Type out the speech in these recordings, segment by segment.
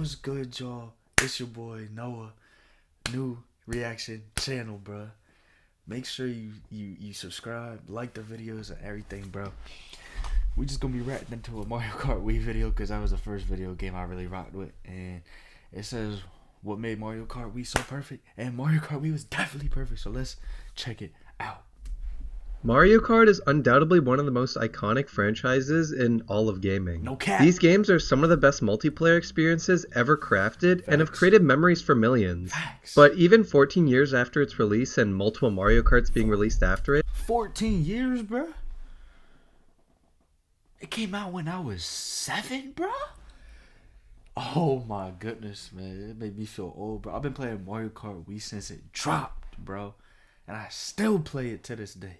What's good, y'all? It's your boy Noah. New reaction channel, bruh. Make sure you subscribe, like the videos and everything, bro. We just gonna be reacting into a Mario Kart Wii video because that was the first video game I really rocked with, and it says what made Mario Kart Wii so perfect, and Mario Kart Wii was definitely perfect. So let's check it out. Mario Kart is undoubtedly one of the most iconic franchises in all of gaming. No cap. These games are some of the best multiplayer experiences ever crafted and have created memories for millions. Facts. But even 14 years after its release and multiple Mario Karts being released after it, 14 years, bro. It came out when I was 7, bro. Oh my goodness, man. It made me feel old, bro. I've been playing Mario Kart Wii since it dropped, bro. And I still play it to this day.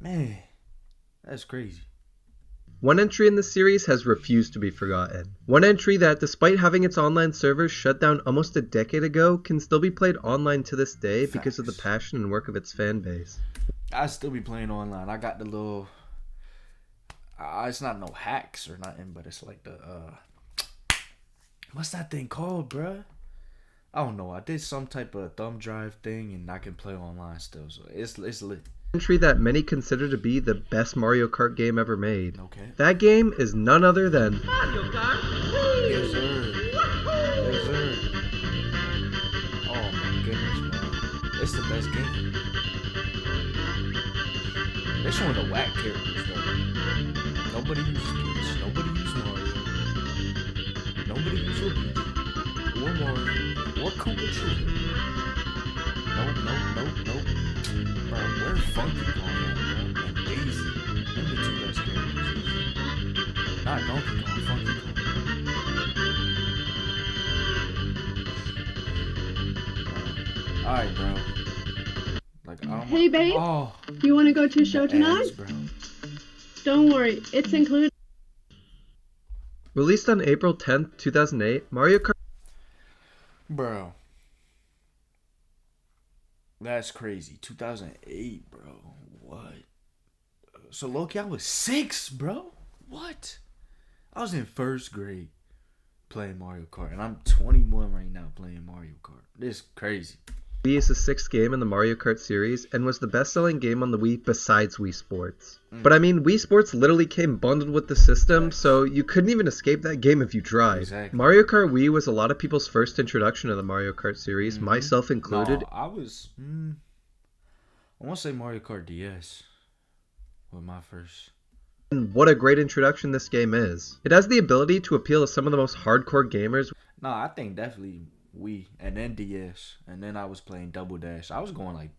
Man, that's crazy. one entry in the series has refused to be forgotten. One entry that, despite having its online servers shut down almost a decade ago, can still be played online to this day because of the passion and work of its fan base. I still be playing online. I got the little... it's not no hacks or nothing, but it's like the... what's that thing called, bruh? I don't know. I did some type of thumb drive thing, and I can play online still, so it's lit. Entry that many consider to be the best Mario Kart game ever made. Okay. That game is none other than Mario Kart. Yes, sir. Yes, sir. Oh my goodness, man. It's the best game. They're showing the whack characters though. Nobody uses Peach. Nobody uses Mario. Nobody uses Luigi. Or Mario. Or Koopa Trooper. Nope. Bro, where's Funky Kong at, bro? And Daisy. Them the two best characters. Not Donkey Kong, Funky Kong. Alright, bro. Like, I don't Hey, babe. Oh, You want to go to a show the tonight? ass, bro. Don't worry, it's included. Released on April 10th, 2008, Mario Kart Bro. That's crazy. 2008, bro. What? So, low-key, I was 6, bro. What? I was in first grade playing Mario Kart, and I'm 21 right now playing Mario Kart. This is crazy. Wii is the 6th game in the Mario Kart series and was the best-selling game on the Wii besides Wii Sports. But I mean, Wii Sports literally came bundled with the system, so you couldn't even escape that game if you tried. Exactly. Mario Kart Wii was a lot of people's first introduction to the Mario Kart series, myself included. No, I was... I want to say Mario Kart DS was my first. And what a great introduction this game is. It has the ability to appeal to some of the most hardcore gamers. No, I think definitely Wii, and then DS, and then I was playing Double Dash. I was going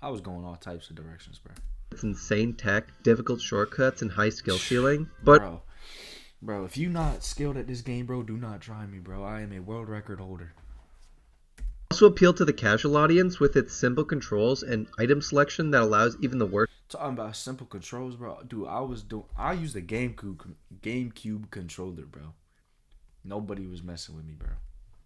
all types of directions, bro. It's insane tech, difficult shortcuts, and high skill ceiling. But bro, if you not skilled at this game, bro, do not try me, bro. I am a world record holder. also appeal to the casual audience with its simple controls and item selection that allows even the worst. Talking about simple controls, bro. Dude, I used a GameCube controller, bro. Nobody was messing with me, bro.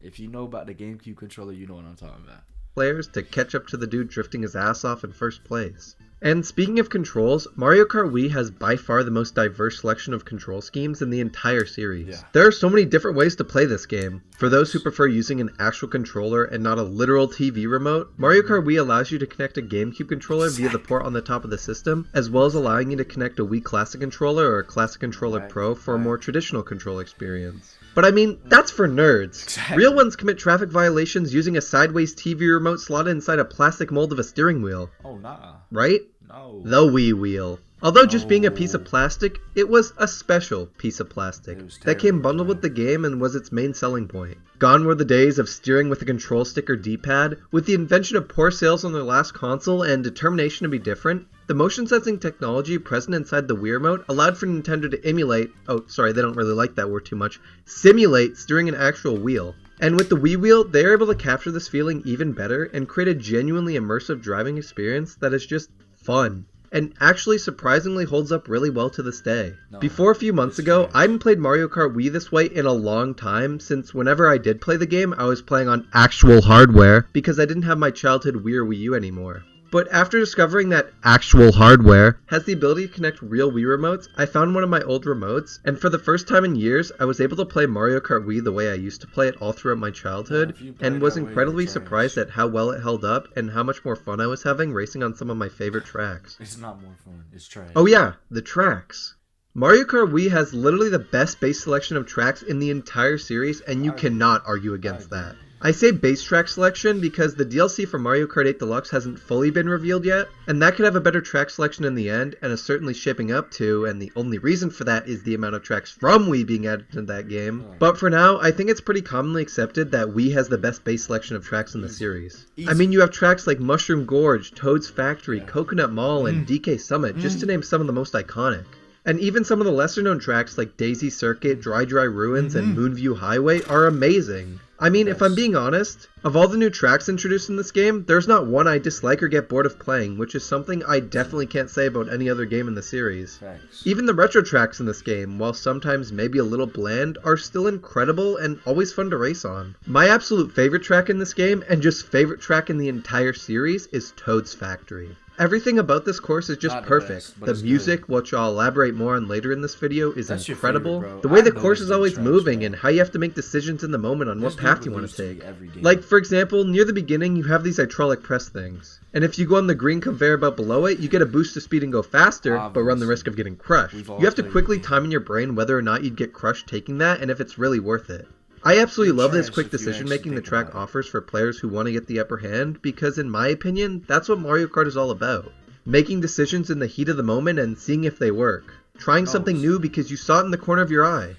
If you know about the GameCube controller, you know what I'm talking about. Players to catch up to the dude drifting his ass off in first place. And speaking of controls, Mario Kart Wii has by far the most diverse selection of control schemes in the entire series. Yeah. There are so many different ways to play this game. For those who prefer using an actual controller and not a literal TV remote, Mario Kart Wii allows you to connect a GameCube controller via the port on the top of the system, as well as allowing you to connect a Wii Classic controller or a Classic Controller Pro for a more traditional control experience. But I mean, that's for nerds. Exactly. Real ones commit traffic violations using a sideways TV remote slotted inside a plastic mold of a steering wheel. Oh, nah. Right? No. The Wii Wheel. Although just being a piece of plastic, it was a special piece of plastic that came bundled with the game and was its main selling point. Gone were the days of steering with a control stick or D-pad. With the invention of poor sales on their last console and determination to be different, the motion sensing technology present inside the Wii remote allowed for Nintendo to emulate, they don't really like that word too much, simulate steering an actual wheel. And with the Wii Wheel, they are able to capture this feeling even better and create a genuinely immersive driving experience that is just fun, and actually surprisingly holds up really well to this day. Before a few months ago, I haven't played Mario Kart Wii this way in a long time, since whenever I did play the game, I was playing on actual hardware, because I didn't have my childhood Wii or Wii U anymore. But after discovering that actual hardware has the ability to connect real Wii remotes, I found one of my old remotes, and for the first time in years, I was able to play Mario Kart Wii the way I used to play it all throughout my childhood, and was incredibly surprised at how well it held up and how much more fun I was having racing on some of my favorite tracks. It's not more fun, it's trash. Oh yeah, the tracks. Mario Kart Wii has literally the best base selection of tracks in the entire series, and you cannot argue against that. I say base track selection because the DLC for Mario Kart 8 Deluxe hasn't fully been revealed yet, and that could have a better track selection in the end, and is certainly shaping up to, and the only reason for that is the amount of tracks from Wii being added to that game. But for now, I think it's pretty commonly accepted that Wii has the best base selection of tracks in the series. I mean, you have tracks like Mushroom Gorge, Toad's Factory, Coconut Mall, and DK Summit, just to name some of the most iconic. And even some of the lesser known tracks like Daisy Circuit, Dry Ruins, and Moonview Highway are amazing. I mean, if I'm being honest, of all the new tracks introduced in this game, there's not one I dislike or get bored of playing, which is something I definitely can't say about any other game in the series. Thanks. Even the retro tracks in this game, while sometimes maybe a little bland, are still incredible and always fun to race on. My absolute favorite track in this game, and just favorite track in the entire series, is Toad's Factory. Everything about this course is just perfect. The music, which I'll elaborate more on later in this video, is incredible. The way the course is always moving and how you have to make decisions in the moment on what path you want to take. Like, for example, near the beginning, you have these hydraulic press things. And if you go on the green conveyor belt below it, you get a boost to speed and go faster, but run the risk of getting crushed. You have to quickly time in your brain whether or not you'd get crushed taking that, and if it's really worth it. I absolutely love this quick decision making the track offers for players who want to get the upper hand, because in my opinion, that's what Mario Kart is all about. Making decisions in the heat of the moment and seeing if they work. Trying something new because you saw it in the corner of your eye.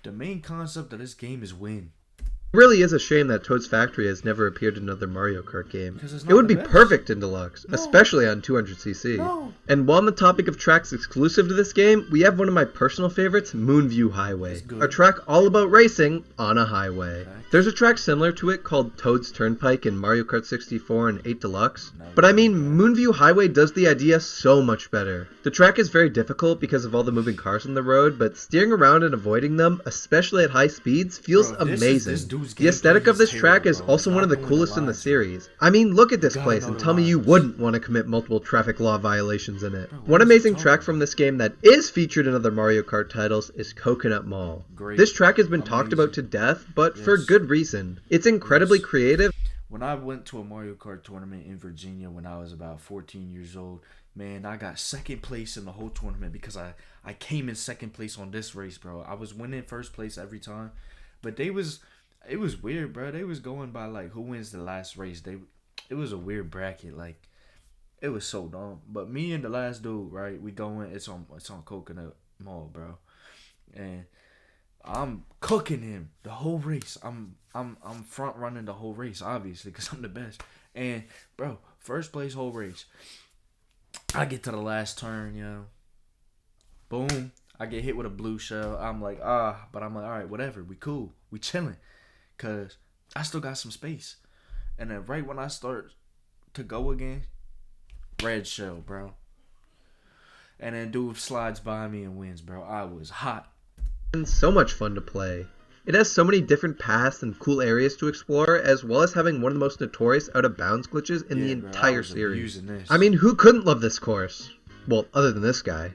The main concept of this game is win. It really is a shame that Toad's Factory has never appeared in another Mario Kart game. It would be perfect in Deluxe, especially on 200cc. And while on the topic of tracks exclusive to this game, we have one of my personal favorites, Moonview Highway. A track all about racing on a highway. There's a track similar to it called Toad's Turnpike in Mario Kart 64 and 8 Deluxe. But I mean, Moonview Highway does the idea so much better. The track is very difficult because of all the moving cars on the road, but steering around and avoiding them, especially at high speeds, feels amazing. The aesthetic of this track is also one of the coolest in the series. I mean, look at this place and tell me you wouldn't want to commit multiple traffic law violations in it. One amazing track from this game that is featured in other Mario Kart titles is Coconut Mall. This track has been talked about to death, but for good reason. It's incredibly creative. When I went to a Mario Kart tournament in Virginia when I was about 14 years old, man, I got second place in the whole tournament because I came in second place on this race, bro. I was winning first place every time, but it was weird, bro. They was going by like who wins the last race. It was a weird bracket, like it was so dumb. But me and the last dude, right? We going. It's on Coconut Mall, bro, and I'm cooking him the whole race. I'm front running the whole race, obviously, because I'm the best. And bro, first place whole race. I get to the last turn, yo. Boom. I get hit with a blue shell. I'm like, but I'm like, all right, whatever. We cool. We chilling. Because I still got some space. And then right when I start to go again, red shell, bro. And then dude slides by me and wins, bro. I was hot. And so much fun to play. It has so many different paths and cool areas to explore, as well as having one of the most notorious out-of-bounds glitches in the entire series. I mean, who couldn't love this course? Well, other than this guy.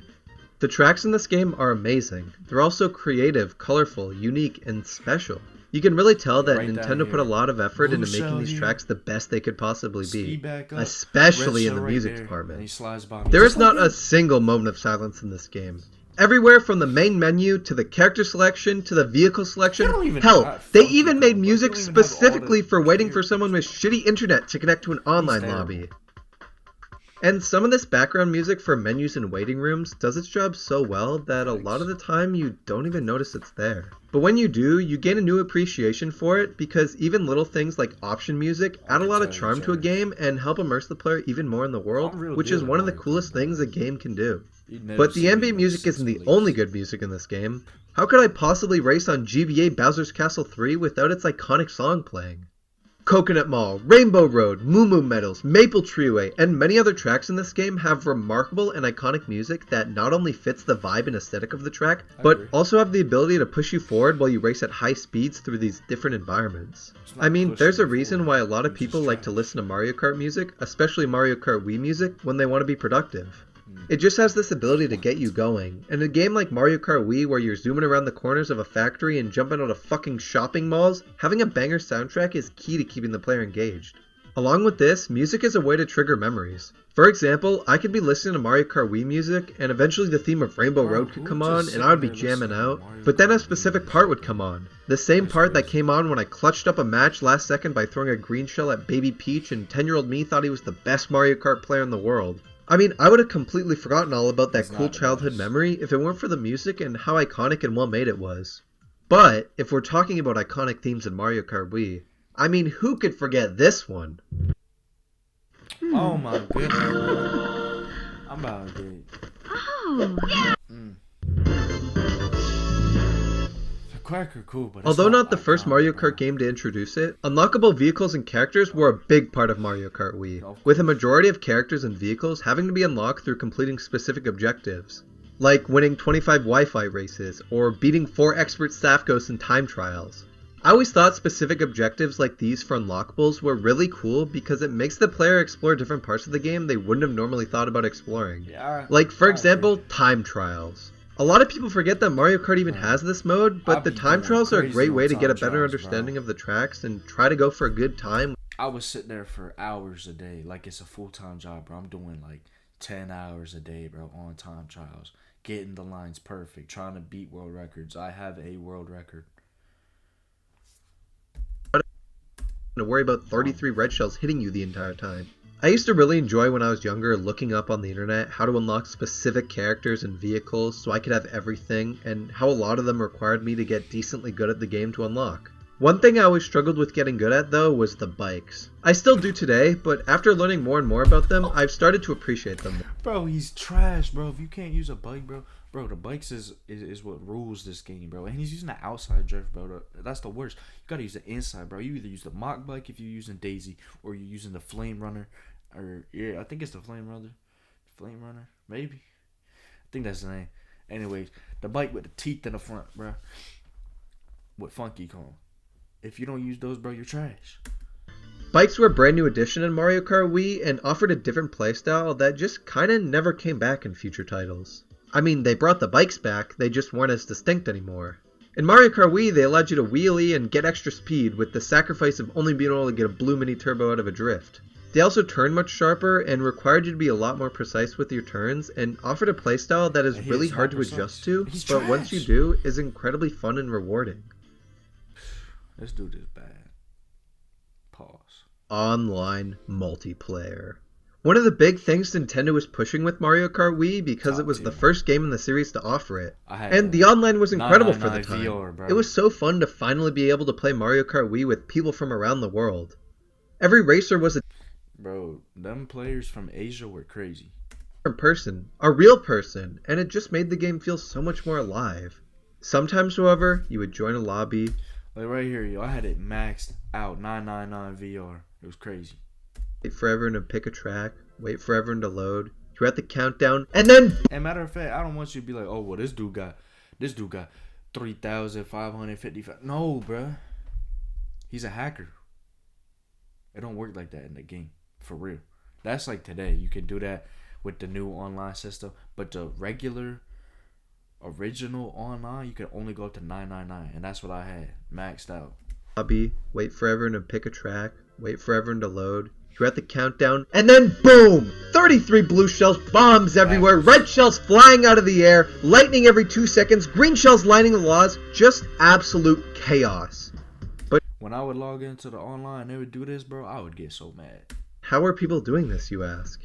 The tracks in this game are amazing. They're also creative, colorful, unique, and special. You can really tell that Nintendo put a lot of effort into making these tracks the best they could possibly be, especially in the music department. There is not a single moment of silence in this game. Everywhere from the main menu to the character selection to the vehicle selection. Hell, they even made music specifically for waiting for someone with shitty internet to connect to an online lobby. And some of this background music for menus and waiting rooms does its job so well that a lot of the time you don't even notice it's there. But when you do, you gain a new appreciation for it because even little things like option music add a lot of charm to a game and help immerse the player even more in the world, which is one of the coolest things a game can do. But the ambient music isn't the only good music in this game. How could I possibly race on GBA Bowser's Castle 3 without its iconic song playing? Coconut Mall, Rainbow Road, Moo Moo Meadows, Maple Treeway, and many other tracks in this game have remarkable and iconic music that not only fits the vibe and aesthetic of the track, but also have the ability to push you forward while you race at high speeds through these different environments. I mean, there's a reason why a lot of people like to listen to Mario Kart music, especially Mario Kart Wii music, when they want to be productive. It just has this ability to get you going. And in a game like Mario Kart Wii where you're zooming around the corners of a factory and jumping out of fucking shopping malls, having a banger soundtrack is key to keeping the player engaged. Along with this, music is a way to trigger memories. For example, I could be listening to Mario Kart Wii music and eventually the theme of Rainbow Road could come on and I would be jamming out, but then a specific part would come on. The same part that came on when I clutched up a match last second by throwing a green shell at Baby Peach and 10-year-old me thought he was the best Mario Kart player in the world. I mean, I would have completely forgotten all about that cool childhood memory if it weren't for the music and how iconic and well made it was. But, if we're talking about iconic themes in Mario Kart Wii, I mean, who could forget this one? Oh my goodness. I'm about to get... Oh, yeah. Quacker cool, but although not the first Mario Kart game to introduce it, unlockable vehicles and characters were a big part of Mario Kart Wii, with a majority of characters and vehicles having to be unlocked through completing specific objectives, like winning 25 Wi-Fi races, or beating 4 expert staff ghosts in time trials. I always thought specific objectives like these for unlockables were really cool because it makes the player explore different parts of the game they wouldn't have normally thought about exploring. Like, for example, time trials. A lot of people forget that Mario Kart even has this mode, but the time trials are a great way to get a better understanding of the tracks and try to go for a good time. I was sitting there for hours a day, like it's a full-time job, bro. I'm doing like 10 hours a day, bro, on time trials. Getting the lines perfect, trying to beat world records. I have a world record. To worry about 33 red shells hitting you the entire time. I used to really enjoy when I was younger looking up on the internet how to unlock specific characters and vehicles so I could have everything, and how a lot of them required me to get decently good at the game to unlock. One thing I always struggled with getting good at though was the bikes. I still do today, but after learning more and more about them, I've started to appreciate them. Bro, he's trash, bro. If you can't use a bike, bro, the bikes is what rules this game, bro. And he's using the outside drift, bro. That's the worst. You gotta use the inside, bro. You either use the mock bike if you're using Daisy, or you're using the Flame Runner. Or, yeah, I think it's the Flame Runner. Flame Runner? Maybe. I think that's the name. Anyways, the bike with the teeth in the front, bro. With Funky Kong. If you don't use those, bro, you're trash. Bikes were a brand new addition in Mario Kart Wii and offered a different playstyle that just kinda never came back in future titles. I mean, they brought the bikes back, they just weren't as distinct anymore. In Mario Kart Wii, they allowed you to wheelie and get extra speed with the sacrifice of only being able to get a blue mini turbo out of a drift. They also turned much sharper and required you to be a lot more precise with your turns and offered a playstyle that is really hard to adjust to, but once you do, is incredibly fun and rewarding. This dude is bad. Pause. Online multiplayer. One of the big things Nintendo was pushing with Mario Kart Wii because it was the first game in the series to offer it. And the online was incredible for the time. VR, it was so fun to finally be able to play Mario Kart Wii with people from around the world. Every racer was a bro, them players from Asia were crazy. Different person, a real person, and it just made the game feel so much more alive. Sometimes, however, you would join a lobby. Like right here, yo, I had it maxed out, 999 VR. It was crazy. Wait for everyone to pick a track, wait for everyone to load. You're at the countdown, and then. And matter of fact, I don't want you to be like, oh, well, this dude got 3,555. No, bruh. He's a hacker. It don't work like that in the game. For real. That's like today. You can do that with the new online system. But the regular, original online, you can only go up to 999. And that's what I had. Maxed out. Lobby, wait for everyone to pick a track, wait for everyone to load. You're at the countdown, and then boom! 33 blue shells, bombs everywhere, red shells flying out of the air, lightning every 2 seconds, green shells lining the laws, just absolute chaos. But when I would log into the online and they would do this, bro, I would get so mad. How are people doing this, you ask?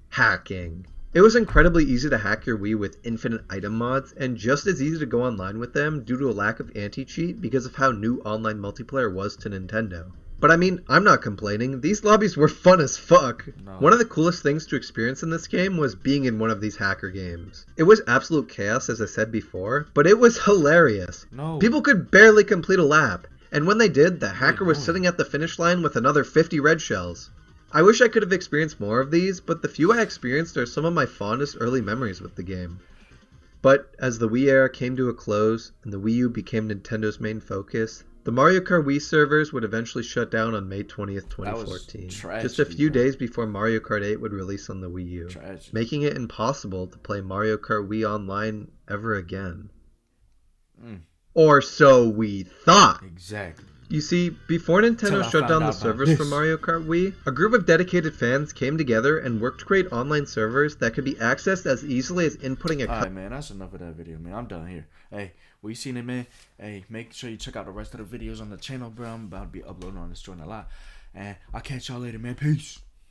Hacking. It was incredibly easy to hack your Wii with infinite item mods, and just as easy to go online with them due to a lack of anti-cheat because of how new online multiplayer was to Nintendo. But I mean, I'm not complaining. These lobbies were fun as fuck. No. One of the coolest things to experience in this game was being in one of these hacker games. It was absolute chaos, as I said before, but it was hilarious. No. People could barely complete a lap. And when they did, the hacker was sitting at the finish line with another 50 red shells. I wish I could have experienced more of these, but the few I experienced are some of my fondest early memories with the game. But as the Wii era came to a close, and the Wii U became Nintendo's main focus, the Mario Kart Wii servers would eventually shut down on May 20th, 2014. Just a few days before Mario Kart 8 would release on the Wii U, making it impossible to play Mario Kart Wii online ever again. Or so we thought. Exactly. You see, before Nintendo shut down the servers for Mario Kart Wii, a group of dedicated fans came together and worked to create online servers that could be accessed as easily as inputting a... Alright, man, that's enough of that video, man. I'm done here. Hey, we seen it, man. Hey, make sure you check out the rest of the videos on the channel, bro. I'm about to be uploading on this joint a lot. And I'll catch y'all later, man. Peace.